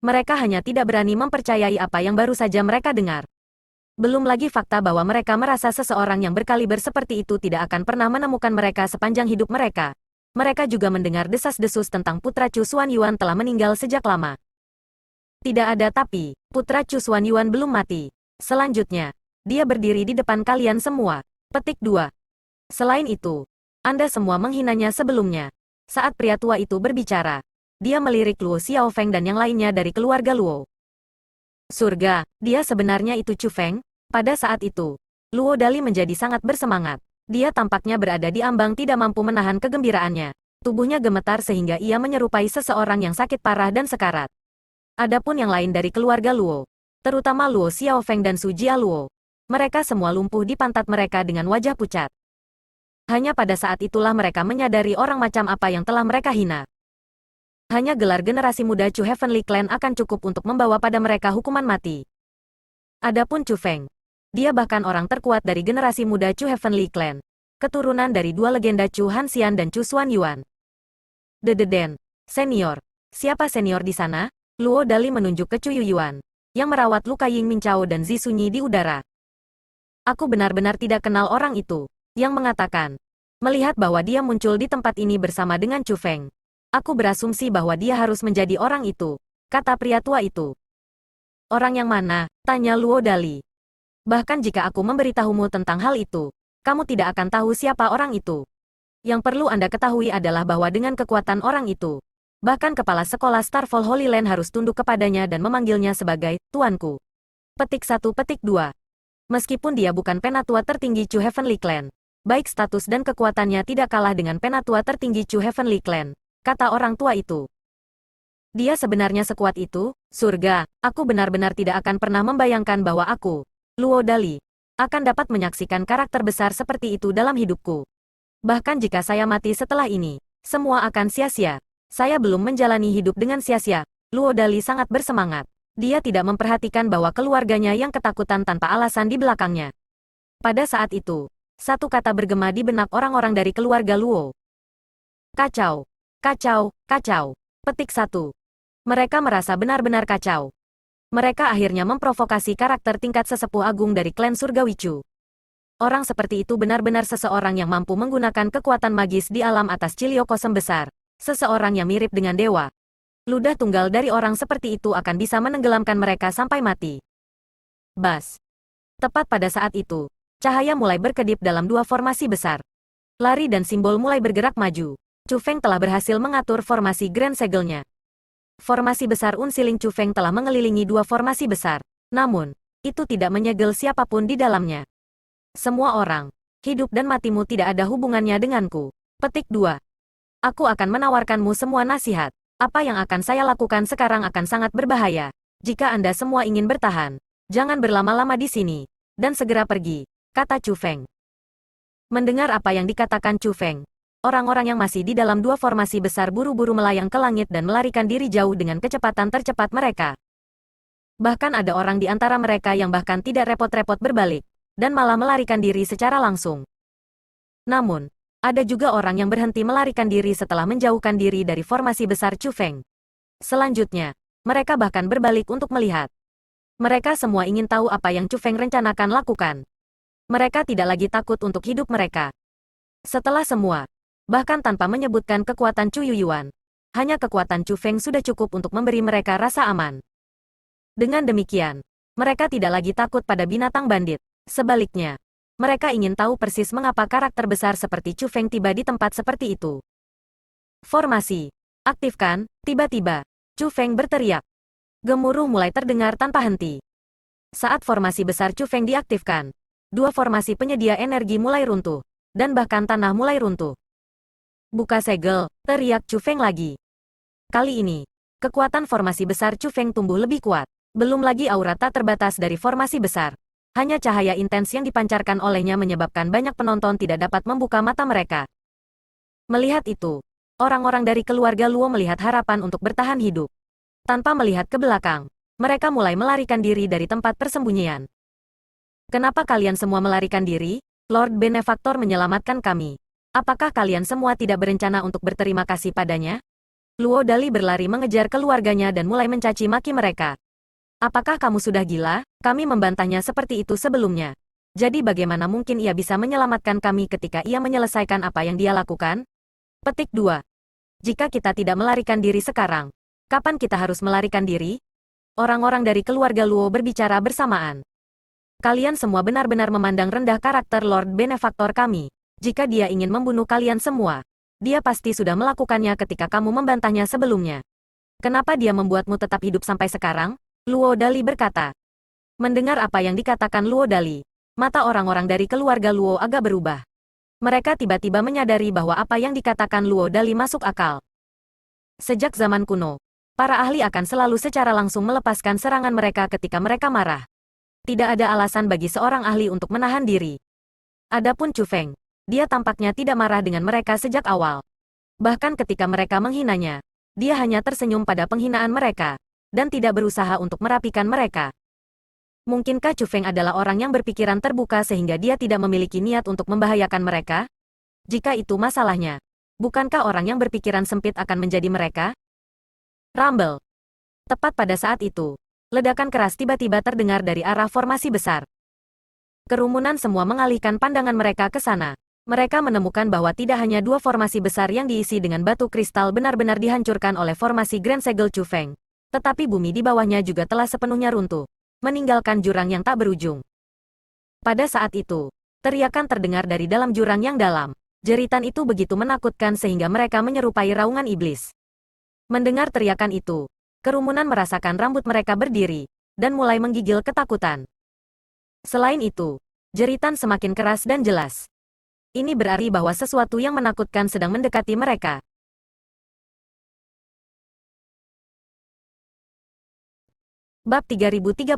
Mereka hanya tidak berani mempercayai apa yang baru saja mereka dengar. Belum lagi fakta bahwa mereka merasa seseorang yang berkaliber seperti itu tidak akan pernah menemukan mereka sepanjang hidup mereka. Mereka juga mendengar desas-desus tentang putra Chu Xuan Yuan telah meninggal sejak lama. Tidak ada tapi, putra Chu Xuan Yuan belum mati. Selanjutnya, dia berdiri di depan kalian semua. Petik 2. Selain itu, Anda semua menghinanya sebelumnya. Saat pria tua itu berbicara, dia melirik Luo Xiaofeng dan yang lainnya dari keluarga Luo. Surga, dia sebenarnya itu Chu Feng? Pada saat itu, Luo Dali menjadi sangat bersemangat. Dia tampaknya berada di ambang tidak mampu menahan kegembiraannya. Tubuhnya gemetar sehingga ia menyerupai seseorang yang sakit parah dan sekarat. Adapun yang lain dari keluarga Luo, terutama Luo Xiaofeng dan Su Jialuo, mereka semua lumpuh di pantat mereka dengan wajah pucat. Hanya pada saat itulah mereka menyadari orang macam apa yang telah mereka hina. Hanya gelar generasi muda Chu Heavenly Clan akan cukup untuk membawa pada mereka hukuman mati. Adapun Chu Feng, dia bahkan orang terkuat dari generasi muda Chu Heavenly Clan, keturunan dari dua legenda Chu Hanxian dan Chu Xuan Yuan. Dededen, senior. Siapa senior di sana? Luo Dali menunjuk ke Chu Yuyuan, yang merawat luka Ying Minchao dan Zi Sunyi di udara. Aku benar-benar tidak kenal orang itu, yang mengatakan. Melihat bahwa dia muncul di tempat ini bersama dengan Chu Feng, aku berasumsi bahwa dia harus menjadi orang itu, kata pria tua itu. Orang yang mana? Tanya Luo Dali. Bahkan jika aku memberitahumu tentang hal itu, kamu tidak akan tahu siapa orang itu. Yang perlu Anda ketahui adalah bahwa dengan kekuatan orang itu, bahkan kepala sekolah Starfall Holy Land harus tunduk kepadanya dan memanggilnya sebagai tuanku. Petik 1 petik 2. Meskipun dia bukan penatua tertinggi Chu Heavenly Clan, baik status dan kekuatannya tidak kalah dengan penatua tertinggi Chu Heavenly Clan, kata orang tua itu. Dia sebenarnya sekuat itu? Surga, aku benar-benar tidak akan pernah membayangkan bahwa aku, Luo Dali, akan dapat menyaksikan karakter besar seperti itu dalam hidupku. Bahkan jika saya mati setelah ini, semua akan sia-sia. Saya belum menjalani hidup dengan sia-sia. Luo Dali sangat bersemangat. Dia tidak memperhatikan bahwa keluarganya yang ketakutan tanpa alasan di belakangnya. Pada saat itu, satu kata bergema di benak orang-orang dari keluarga Luo. Kacau. Kacau, kacau. Petik 1. Mereka merasa benar-benar kacau. Mereka akhirnya memprovokasi karakter tingkat sesepuh agung dari klan surgawi Chu. Orang seperti itu benar-benar seseorang yang mampu menggunakan kekuatan magis di alam atas Chiliocosm besar. Seseorang yang mirip dengan dewa. Ludah tunggal dari orang seperti itu akan bisa menenggelamkan mereka sampai mati. Bas. Tepat pada saat itu, cahaya mulai berkedip dalam dua formasi besar. Lari dan simbol mulai bergerak maju. Chu Feng telah berhasil mengatur formasi Grand Segelnya. Formasi besar Unsiling Chu Feng telah mengelilingi dua formasi besar. Namun, itu tidak menyegel siapapun di dalamnya. Semua orang, hidup dan matimu tidak ada hubungannya denganku. Petik 2. Aku akan menawarkanmu semua nasihat. Apa yang akan saya lakukan sekarang akan sangat berbahaya. Jika Anda semua ingin bertahan, jangan berlama-lama di sini, dan segera pergi, kata Chu Feng. Mendengar apa yang dikatakan Chu Feng, orang-orang yang masih di dalam dua formasi besar buru-buru melayang ke langit dan melarikan diri jauh dengan kecepatan tercepat mereka. Bahkan ada orang di antara mereka yang bahkan tidak repot-repot berbalik, dan malah melarikan diri secara langsung. Namun, ada juga orang yang berhenti melarikan diri setelah menjauhkan diri dari formasi besar Chu Feng. Selanjutnya, mereka bahkan berbalik untuk melihat. Mereka semua ingin tahu apa yang Chu Feng rencanakan lakukan. Mereka tidak lagi takut untuk hidup mereka. Setelah semua, bahkan tanpa menyebutkan kekuatan Chu Yuyuan, hanya kekuatan Chu Feng sudah cukup untuk memberi mereka rasa aman. Dengan demikian, mereka tidak lagi takut pada binatang bandit. Sebaliknya, mereka ingin tahu persis mengapa karakter besar seperti Chu Feng tiba di tempat seperti itu. Formasi. Aktifkan, tiba-tiba. Chu Feng berteriak. Gemuruh mulai terdengar tanpa henti. Saat formasi besar Chu Feng diaktifkan, dua formasi penyedia energi mulai runtuh, dan bahkan tanah mulai runtuh. Buka segel, teriak Chu Feng lagi. Kali ini, kekuatan formasi besar Chu Feng tumbuh lebih kuat. Belum lagi aura tak terbatas dari formasi besar. Hanya cahaya intens yang dipancarkan olehnya menyebabkan banyak penonton tidak dapat membuka mata mereka. Melihat itu, orang-orang dari keluarga Luo melihat harapan untuk bertahan hidup. Tanpa melihat ke belakang, mereka mulai melarikan diri dari tempat persembunyian. Kenapa kalian semua melarikan diri? Lord Benefaktor menyelamatkan kami. Apakah kalian semua tidak berencana untuk berterima kasih padanya? Luo Dali berlari mengejar keluarganya dan mulai mencaci maki mereka. Apakah kamu sudah gila? Kami membantahnya seperti itu sebelumnya. Jadi bagaimana mungkin ia bisa menyelamatkan kami ketika ia menyelesaikan apa yang dia lakukan? Petik 2. Jika kita tidak melarikan diri sekarang, kapan kita harus melarikan diri? Orang-orang dari keluarga Luo berbicara bersamaan. Kalian semua benar-benar memandang rendah karakter Lord Benefaktor kami. Jika dia ingin membunuh kalian semua, dia pasti sudah melakukannya ketika kamu membantahnya sebelumnya. Kenapa dia membuatmu tetap hidup sampai sekarang? Luo Dali berkata. Mendengar apa yang dikatakan Luo Dali, mata orang-orang dari keluarga Luo agak berubah. Mereka tiba-tiba menyadari bahwa apa yang dikatakan Luo Dali masuk akal. Sejak zaman kuno, para ahli akan selalu secara langsung melepaskan serangan mereka ketika mereka marah. Tidak ada alasan bagi seorang ahli untuk menahan diri. Adapun Chu Feng, dia tampaknya tidak marah dengan mereka sejak awal. Bahkan ketika mereka menghinanya, dia hanya tersenyum pada penghinaan mereka, dan tidak berusaha untuk merapikan mereka. Mungkinkah Chu Feng adalah orang yang berpikiran terbuka sehingga dia tidak memiliki niat untuk membahayakan mereka? Jika itu masalahnya, bukankah orang yang berpikiran sempit akan menjadi mereka? Rumble. Tepat pada saat itu, ledakan keras tiba-tiba terdengar dari arah formasi besar. Kerumunan semua mengalihkan pandangan mereka ke sana. Mereka menemukan bahwa tidak hanya dua formasi besar yang diisi dengan batu kristal benar-benar dihancurkan oleh formasi Grand Segel Chu Feng, tetapi bumi di bawahnya juga telah sepenuhnya runtuh, meninggalkan jurang yang tak berujung. Pada saat itu, teriakan terdengar dari dalam jurang yang dalam. Jeritan itu begitu menakutkan sehingga mereka menyerupai raungan iblis. Mendengar teriakan itu, kerumunan merasakan rambut mereka berdiri, dan mulai menggigil ketakutan. Selain itu, jeritan semakin keras dan jelas. Ini berarti bahwa sesuatu yang menakutkan sedang mendekati mereka. Bab 3039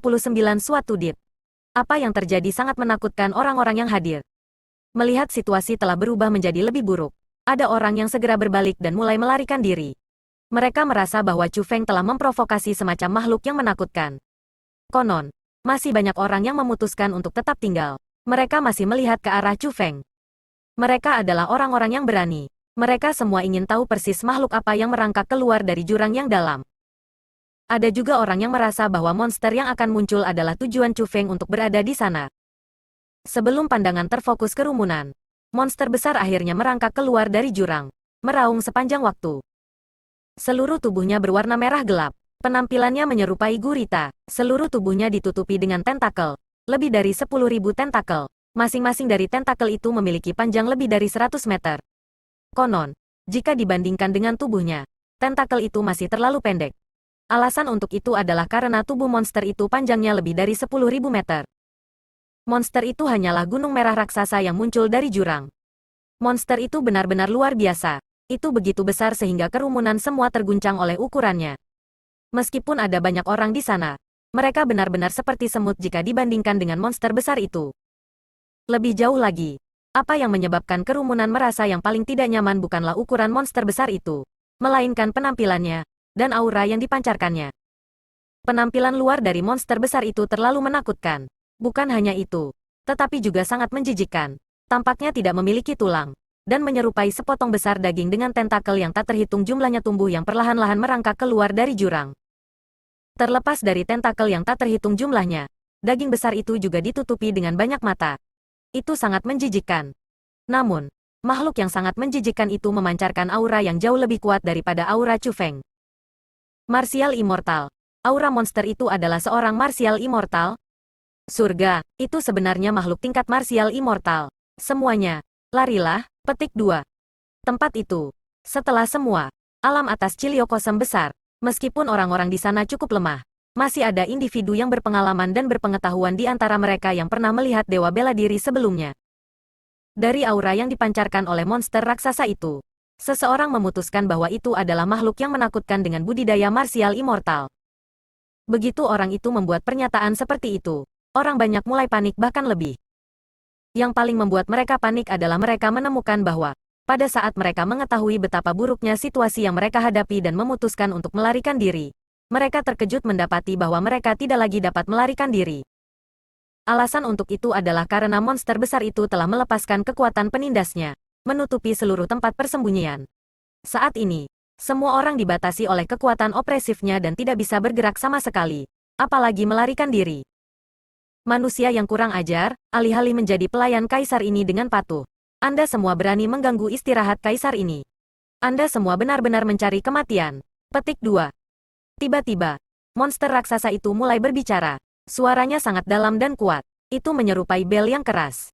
Suatu Dit. Apa yang terjadi sangat menakutkan orang-orang yang hadir. Melihat situasi telah berubah menjadi lebih buruk, ada orang yang segera berbalik dan mulai melarikan diri. Mereka merasa bahwa Chu Feng telah memprovokasi semacam makhluk yang menakutkan. Konon, masih banyak orang yang memutuskan untuk tetap tinggal. Mereka masih melihat ke arah Chu Feng. Mereka adalah orang-orang yang berani. Mereka semua ingin tahu persis makhluk apa yang merangkak keluar dari jurang yang dalam. Ada juga orang yang merasa bahwa monster yang akan muncul adalah tujuan Chu Feng untuk berada di sana. Sebelum pandangan terfokus kerumunan, monster besar akhirnya merangkak keluar dari jurang, meraung sepanjang waktu. Seluruh tubuhnya berwarna merah gelap. Penampilannya menyerupai gurita. Seluruh tubuhnya ditutupi dengan tentakel. Lebih dari 10.000 tentakel. Masing-masing dari tentakel itu memiliki panjang lebih dari 100 meter. Konon, jika dibandingkan dengan tubuhnya, tentakel itu masih terlalu pendek. Alasan untuk itu adalah karena tubuh monster itu panjangnya lebih dari 10.000 meter. Monster itu hanyalah gunung merah raksasa yang muncul dari jurang. Monster itu benar-benar luar biasa. Itu begitu besar sehingga kerumunan semua terguncang oleh ukurannya. Meskipun ada banyak orang di sana, mereka benar-benar seperti semut jika dibandingkan dengan monster besar itu. Lebih jauh lagi, apa yang menyebabkan kerumunan merasa yang paling tidak nyaman bukanlah ukuran monster besar itu, melainkan penampilannya dan aura yang dipancarkannya. Penampilan luar dari monster besar itu terlalu menakutkan. Bukan hanya itu, tetapi juga sangat menjijikkan. Tampaknya tidak memiliki tulang, dan menyerupai sepotong besar daging dengan tentakel yang tak terhitung jumlahnya tumbuh yang perlahan-lahan merangkak keluar dari jurang. Terlepas dari tentakel yang tak terhitung jumlahnya, daging besar itu juga ditutupi dengan banyak mata. Itu sangat menjijikkan. Namun, makhluk yang sangat menjijikkan itu memancarkan aura yang jauh lebih kuat daripada aura Chu Feng. Martial Immortal. Aura monster itu adalah seorang martial immortal. Surga, itu sebenarnya makhluk tingkat martial immortal. Semuanya, larilah, petik 2. Tempat itu. Setelah semua, alam atas Ciliokosem besar. Meskipun orang-orang di sana cukup lemah, masih ada individu yang berpengalaman dan berpengetahuan di antara mereka yang pernah melihat dewa bela diri sebelumnya. Dari aura yang dipancarkan oleh monster raksasa itu, seseorang memutuskan bahwa itu adalah makhluk yang menakutkan dengan budidaya martial immortal. Begitu orang itu membuat pernyataan seperti itu, orang banyak mulai panik bahkan lebih. Yang paling membuat mereka panik adalah mereka menemukan bahwa pada saat mereka mengetahui betapa buruknya situasi yang mereka hadapi dan memutuskan untuk melarikan diri, mereka terkejut mendapati bahwa mereka tidak lagi dapat melarikan diri. Alasan untuk itu adalah karena monster besar itu telah melepaskan kekuatan penindasnya, menutupi seluruh tempat persembunyian. Saat ini, semua orang dibatasi oleh kekuatan opresifnya dan tidak bisa bergerak sama sekali, apalagi melarikan diri. Manusia yang kurang ajar, alih-alih menjadi pelayan kaisar ini dengan patuh. Anda semua berani mengganggu istirahat kaisar ini. Anda semua benar-benar mencari kematian. Petik 2. Tiba-tiba, monster raksasa itu mulai berbicara. Suaranya sangat dalam dan kuat. Itu menyerupai bel yang keras.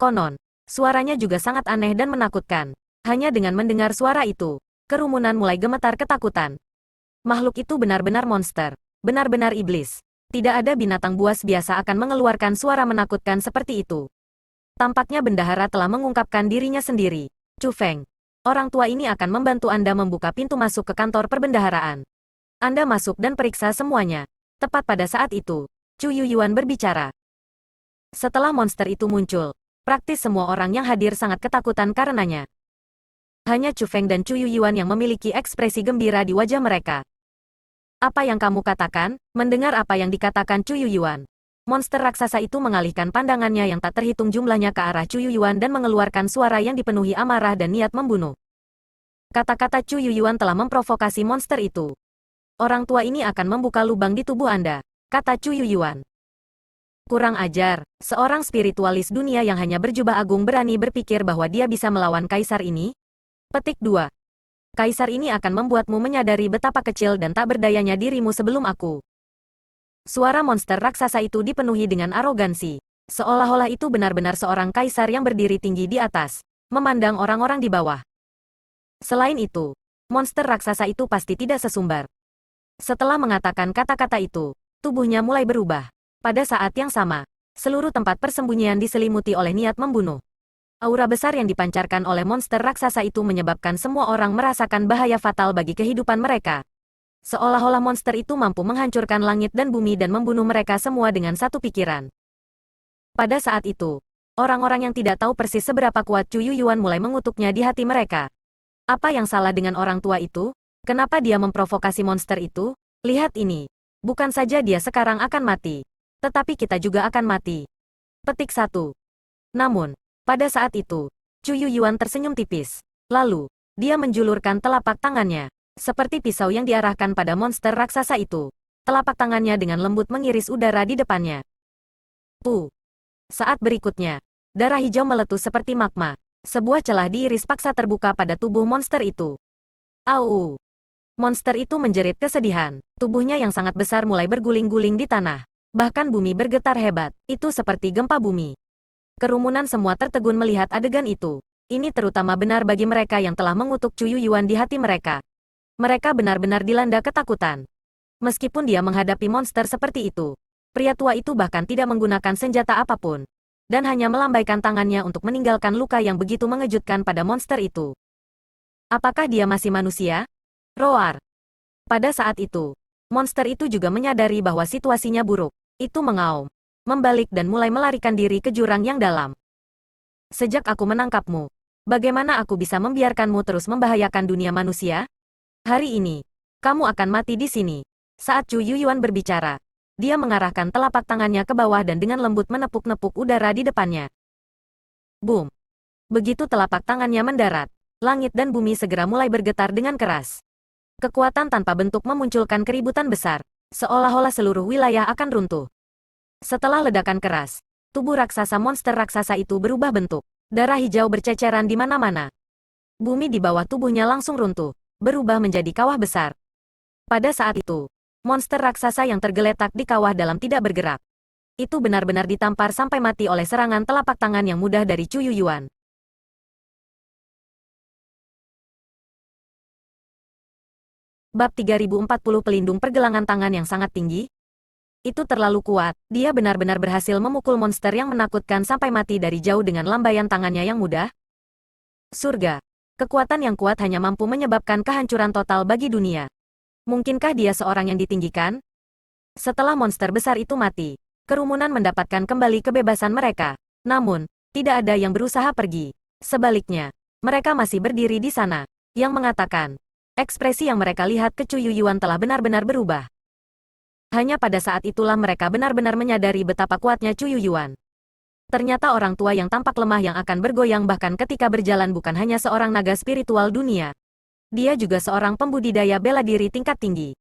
Konon, suaranya juga sangat aneh dan menakutkan. Hanya dengan mendengar suara itu, kerumunan mulai gemetar ketakutan. Makhluk itu benar-benar monster. Benar-benar iblis. Tidak ada binatang buas biasa akan mengeluarkan suara menakutkan seperti itu. Tampaknya bendahara telah mengungkapkan dirinya sendiri. Chu Feng, orang tua ini akan membantu Anda membuka pintu masuk ke kantor perbendaharaan. Anda masuk dan periksa semuanya. Tepat pada saat itu, Chu Yuyuan berbicara. Setelah monster itu muncul, praktis semua orang yang hadir sangat ketakutan karenanya. Hanya Chu Feng dan Chu Yuyuan yang memiliki ekspresi gembira di wajah mereka. Apa yang kamu katakan? Mendengar apa yang dikatakan Chu Yuyuan, monster raksasa itu mengalihkan pandangannya yang tak terhitung jumlahnya ke arah Chu Yuyuan dan mengeluarkan suara yang dipenuhi amarah dan niat membunuh. Kata-kata Chu Yuyuan telah memprovokasi monster itu. Orang tua ini akan membuka lubang di tubuh Anda, kata Chu Yuyuan. Kurang ajar, seorang spiritualis dunia yang hanya berjubah agung berani berpikir bahwa dia bisa melawan kaisar ini? Petik 2. Kaisar ini akan membuatmu menyadari betapa kecil dan tak berdayanya dirimu sebelum aku. Suara monster raksasa itu dipenuhi dengan arogansi. Seolah-olah itu benar-benar seorang kaisar yang berdiri tinggi di atas, memandang orang-orang di bawah. Selain itu, monster raksasa itu pasti tidak sesumbar. Setelah mengatakan kata-kata itu, tubuhnya mulai berubah. Pada saat yang sama, seluruh tempat persembunyian diselimuti oleh niat membunuh. Aura besar yang dipancarkan oleh monster raksasa itu menyebabkan semua orang merasakan bahaya fatal bagi kehidupan mereka. Seolah-olah monster itu mampu menghancurkan langit dan bumi dan membunuh mereka semua dengan satu pikiran. Pada saat itu, orang-orang yang tidak tahu persis seberapa kuat Chu Yuyuan mulai mengutuknya di hati mereka. Apa yang salah dengan orang tua itu? Kenapa dia memprovokasi monster itu? Lihat ini. Bukan saja dia sekarang akan mati, tetapi kita juga akan mati. Petik 1. Namun, pada saat itu, Chu Yuyuan tersenyum tipis. Lalu, dia menjulurkan telapak tangannya, seperti pisau yang diarahkan pada monster raksasa itu. Telapak tangannya dengan lembut mengiris udara di depannya. Saat berikutnya, darah hijau meletus seperti magma. Sebuah celah diiris paksa terbuka pada tubuh monster itu. Au! Monster itu menjerit kesedihan. Tubuhnya yang sangat besar mulai berguling-guling di tanah. Bahkan bumi bergetar hebat. Itu seperti gempa bumi. Kerumunan semua tertegun melihat adegan itu. Ini terutama benar bagi mereka yang telah mengutuk Chu Yuyuan di hati mereka. Mereka benar-benar dilanda ketakutan. Meskipun dia menghadapi monster seperti itu, pria tua itu bahkan tidak menggunakan senjata apapun, dan hanya melambaikan tangannya untuk meninggalkan luka yang begitu mengejutkan pada monster itu. Apakah dia masih manusia? Roar. Pada saat itu, monster itu juga menyadari bahwa situasinya buruk. Itu mengaum, membalik dan mulai melarikan diri ke jurang yang dalam. Sejak aku menangkapmu, bagaimana aku bisa membiarkanmu terus membahayakan dunia manusia? Hari ini, kamu akan mati di sini. Saat Chu Yuyuan berbicara, dia mengarahkan telapak tangannya ke bawah dan dengan lembut menepuk-nepuk udara di depannya. Boom! Begitu telapak tangannya mendarat, langit dan bumi segera mulai bergetar dengan keras. Kekuatan tanpa bentuk memunculkan keributan besar, seolah-olah seluruh wilayah akan runtuh. Setelah ledakan keras, tubuh raksasa monster raksasa itu berubah bentuk. Darah hijau berceceran di mana-mana. Bumi di bawah tubuhnya langsung runtuh, berubah menjadi kawah besar. Pada saat itu, monster raksasa yang tergeletak di kawah dalam tidak bergerak. Itu benar-benar ditampar sampai mati oleh serangan telapak tangan yang mudah dari Chu Yuyuan. Bab 3040 Pelindung pergelangan tangan yang sangat tinggi. Itu terlalu kuat, dia benar-benar berhasil memukul monster yang menakutkan sampai mati dari jauh dengan lambaian tangannya yang mudah. Surga. Kekuatan yang kuat hanya mampu menyebabkan kehancuran total bagi dunia. Mungkinkah dia seorang yang ditinggikan? Setelah monster besar itu mati, kerumunan mendapatkan kembali kebebasan mereka. Namun, tidak ada yang berusaha pergi. Sebaliknya, mereka masih berdiri di sana, yang mengatakan, ekspresi yang mereka lihat ke Chu Yuyuan telah benar-benar berubah. Hanya pada saat itulah mereka benar-benar menyadari betapa kuatnya Chu Yuyuan. Ternyata orang tua yang tampak lemah yang akan bergoyang bahkan ketika berjalan bukan hanya seorang naga spiritual dunia. Dia juga seorang pembudidaya bela diri tingkat tinggi.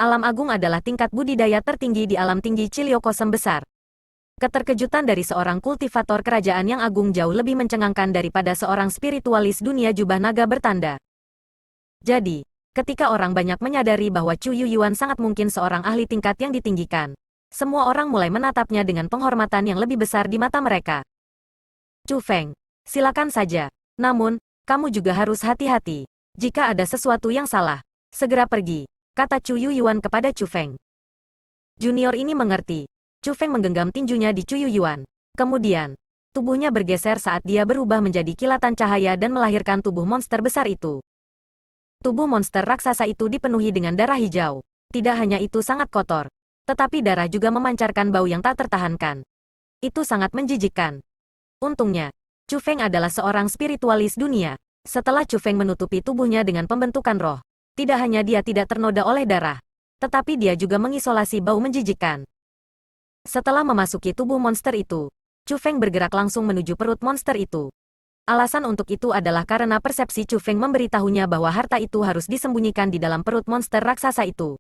Alam agung adalah tingkat budidaya tertinggi di alam tinggi Ciliokosem besar. Keterkejutan dari seorang kultivator kerajaan yang agung jauh lebih mencengangkan daripada seorang spiritualis dunia jubah naga bertanda. Jadi, ketika orang banyak menyadari bahwa Chu Yuyuan sangat mungkin seorang ahli tingkat yang ditinggikan, semua orang mulai menatapnya dengan penghormatan yang lebih besar di mata mereka. Chu Feng, silakan saja. Namun, kamu juga harus hati-hati. Jika ada sesuatu yang salah, segera pergi, kata Chu Yuyuan kepada Chu Feng. Junior ini mengerti. Chu Feng menggenggam tinjunya di Chu Yuyuan. Kemudian, tubuhnya bergeser saat dia berubah menjadi kilatan cahaya dan melahirkan tubuh monster besar itu. Tubuh monster raksasa itu dipenuhi dengan darah hijau. Tidak hanya itu sangat kotor, tetapi darah juga memancarkan bau yang tak tertahankan. Itu sangat menjijikkan. Untungnya, Chu Feng adalah seorang spiritualis dunia. Setelah Chu Feng menutupi tubuhnya dengan pembentukan roh, tidak hanya dia tidak ternoda oleh darah, tetapi dia juga mengisolasi bau menjijikkan. Setelah memasuki tubuh monster itu, Chu Feng bergerak langsung menuju perut monster itu. Alasan untuk itu adalah karena persepsi Chu Feng memberitahunya bahwa harta itu harus disembunyikan di dalam perut monster raksasa itu.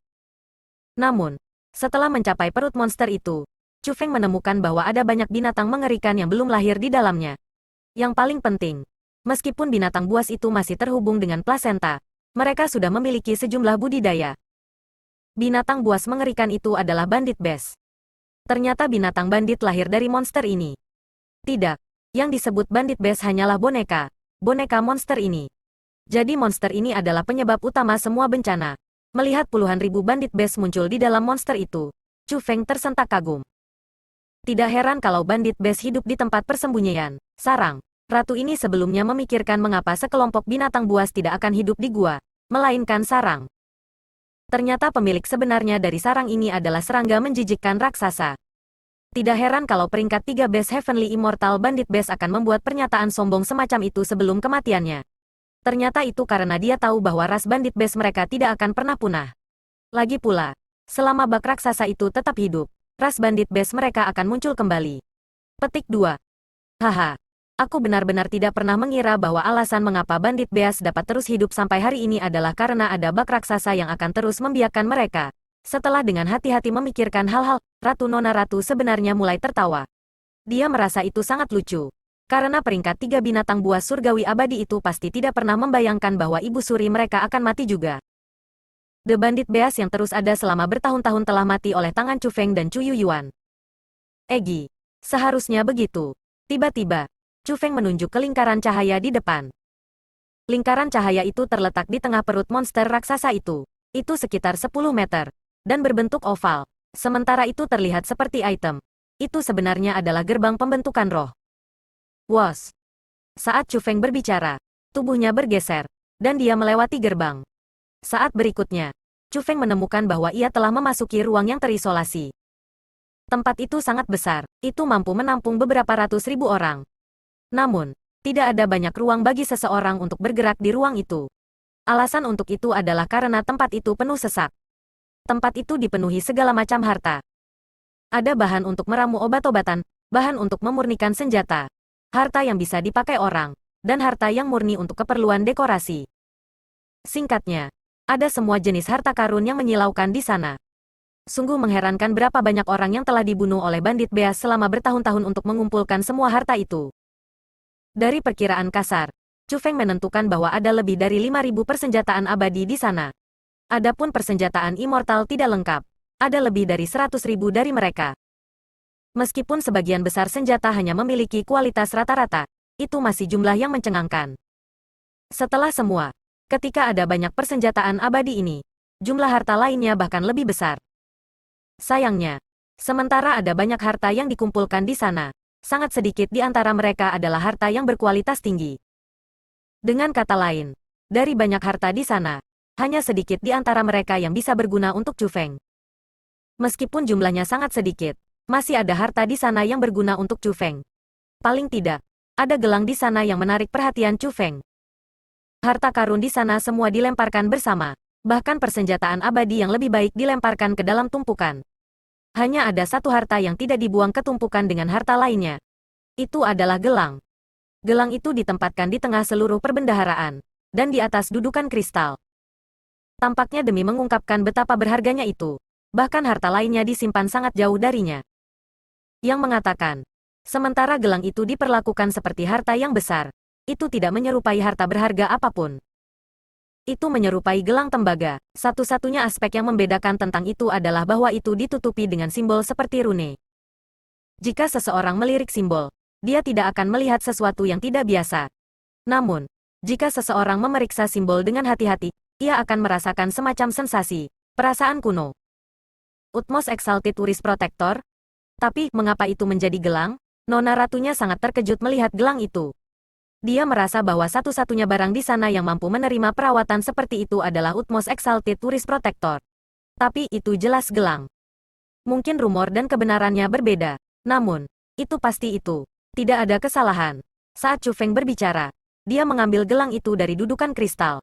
Namun, setelah mencapai perut monster itu, Chu Feng menemukan bahwa ada banyak binatang mengerikan yang belum lahir di dalamnya. Yang paling penting, meskipun binatang buas itu masih terhubung dengan plasenta, mereka sudah memiliki sejumlah budidaya. Binatang buas mengerikan itu adalah bandit beast. Ternyata binatang bandit lahir dari monster ini. Tidak. Yang disebut bandit beast hanyalah boneka monster ini. Jadi monster ini adalah penyebab utama semua bencana. Melihat puluhan ribu bandit beast muncul di dalam monster itu, Chu Feng tersentak kagum. Tidak heran kalau bandit beast hidup di tempat persembunyian, sarang. Ratu ini sebelumnya memikirkan mengapa sekelompok binatang buas tidak akan hidup di gua, melainkan sarang. Ternyata pemilik sebenarnya dari sarang ini adalah serangga menjijikkan raksasa. Tidak heran kalau peringkat 3 Best Heavenly Immortal Bandit Beast akan membuat pernyataan sombong semacam itu sebelum kematiannya. Ternyata itu karena dia tahu bahwa ras Bandit Beast mereka tidak akan pernah punah. Lagi pula, selama bak raksasa itu tetap hidup, ras Bandit Beast mereka akan muncul kembali. Petik 2. Haha. Aku benar-benar tidak pernah mengira bahwa alasan mengapa Bandit Beast dapat terus hidup sampai hari ini adalah karena ada bak raksasa yang akan terus membiarkan mereka. Setelah dengan hati-hati memikirkan hal-hal, Ratu Nona Ratu sebenarnya mulai tertawa. Dia merasa itu sangat lucu. Karena peringkat 3 binatang buas surgawi abadi itu pasti tidak pernah membayangkan bahwa ibu suri mereka akan mati juga. The Bandit Beast yang terus ada selama bertahun-tahun telah mati oleh tangan Chu Feng dan Chu Yuyuan. Egi. Seharusnya begitu. Tiba-tiba, Chu Feng menunjuk ke lingkaran cahaya di depan. Lingkaran cahaya itu terletak di tengah perut monster raksasa itu. Itu sekitar 10 meter. Dan berbentuk oval. Sementara itu terlihat seperti item. Itu sebenarnya adalah gerbang pembentukan roh. Wos. Saat Chu Feng berbicara, tubuhnya bergeser. dan dia melewati gerbang. Saat berikutnya, Chu Feng menemukan bahwa ia telah memasuki ruang yang terisolasi. Tempat itu sangat besar, itu mampu menampung beberapa ratus ribu orang. Namun, tidak ada banyak ruang bagi seseorang untuk bergerak di ruang itu. Alasan untuk itu adalah karena tempat itu penuh sesak. Tempat itu dipenuhi segala macam harta. Ada bahan untuk meramu obat-obatan, bahan untuk memurnikan senjata, harta yang bisa dipakai orang, dan harta yang murni untuk keperluan dekorasi. Singkatnya, ada semua jenis harta karun yang menyilaukan di sana. Sungguh mengherankan berapa banyak orang yang telah dibunuh oleh bandit beas selama bertahun-tahun untuk mengumpulkan semua harta itu. Dari perkiraan kasar, Chu Feng menentukan bahwa ada lebih dari 5.000 persenjataan abadi di sana. Adapun persenjataan immortal tidak lengkap, ada lebih dari 100.000 dari mereka. Meskipun sebagian besar senjata hanya memiliki kualitas rata-rata, itu masih jumlah yang mencengangkan. Setelah semua, ketika ada banyak persenjataan abadi ini, jumlah harta lainnya bahkan lebih besar. Sayangnya, sementara ada banyak harta yang dikumpulkan di sana, sangat sedikit di antara mereka adalah harta yang berkualitas tinggi. Dengan kata lain, dari banyak harta di sana, hanya sedikit di antara mereka yang bisa berguna untuk Chu Feng. Meskipun jumlahnya sangat sedikit, masih ada harta di sana yang berguna untuk Chu Feng. Paling tidak, ada gelang di sana yang menarik perhatian Chu Feng. Harta karun di sana semua dilemparkan bersama. Bahkan persenjataan abadi yang lebih baik dilemparkan ke dalam tumpukan. Hanya ada satu harta yang tidak dibuang ke tumpukan dengan harta lainnya. Itu adalah gelang. Gelang itu ditempatkan di tengah seluruh perbendaharaan, dan di atas dudukan kristal. Tampaknya demi mengungkapkan betapa berharganya itu, bahkan harta lainnya disimpan sangat jauh darinya. Yang mengatakan, sementara gelang itu diperlakukan seperti harta yang besar, itu tidak menyerupai harta berharga apapun. Itu menyerupai gelang tembaga. Satu-satunya aspek yang membedakan tentang itu adalah bahwa itu ditutupi dengan simbol seperti rune. Jika seseorang melirik simbol, dia tidak akan melihat sesuatu yang tidak biasa. Namun, jika seseorang memeriksa simbol dengan hati-hati, ia akan merasakan semacam sensasi, perasaan kuno. Utmost Exalted Wrist Protector? Tapi, mengapa itu menjadi gelang? Nona ratunya sangat terkejut melihat gelang itu. Dia merasa bahwa satu-satunya barang di sana yang mampu menerima perawatan seperti itu adalah Utmost Exalted Wrist Protector. Tapi itu jelas gelang. Mungkin rumor dan kebenarannya berbeda. Namun, itu pasti itu. Tidak ada kesalahan. Saat Chu Feng berbicara, dia mengambil gelang itu dari dudukan kristal.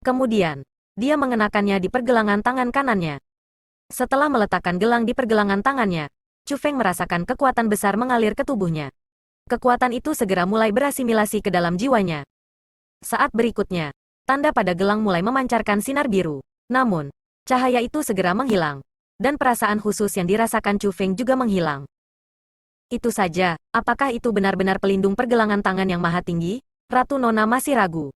Kemudian, dia mengenakannya di pergelangan tangan kanannya. Setelah meletakkan gelang di pergelangan tangannya, Chu Feng merasakan kekuatan besar mengalir ke tubuhnya. Kekuatan itu segera mulai berasimilasi ke dalam jiwanya. Saat berikutnya, tanda pada gelang mulai memancarkan sinar biru. Namun, cahaya itu segera menghilang. Dan perasaan khusus yang dirasakan Chu Feng juga menghilang. Itu saja, apakah itu benar-benar pelindung pergelangan tangan yang maha tinggi? Ratu Nona masih ragu.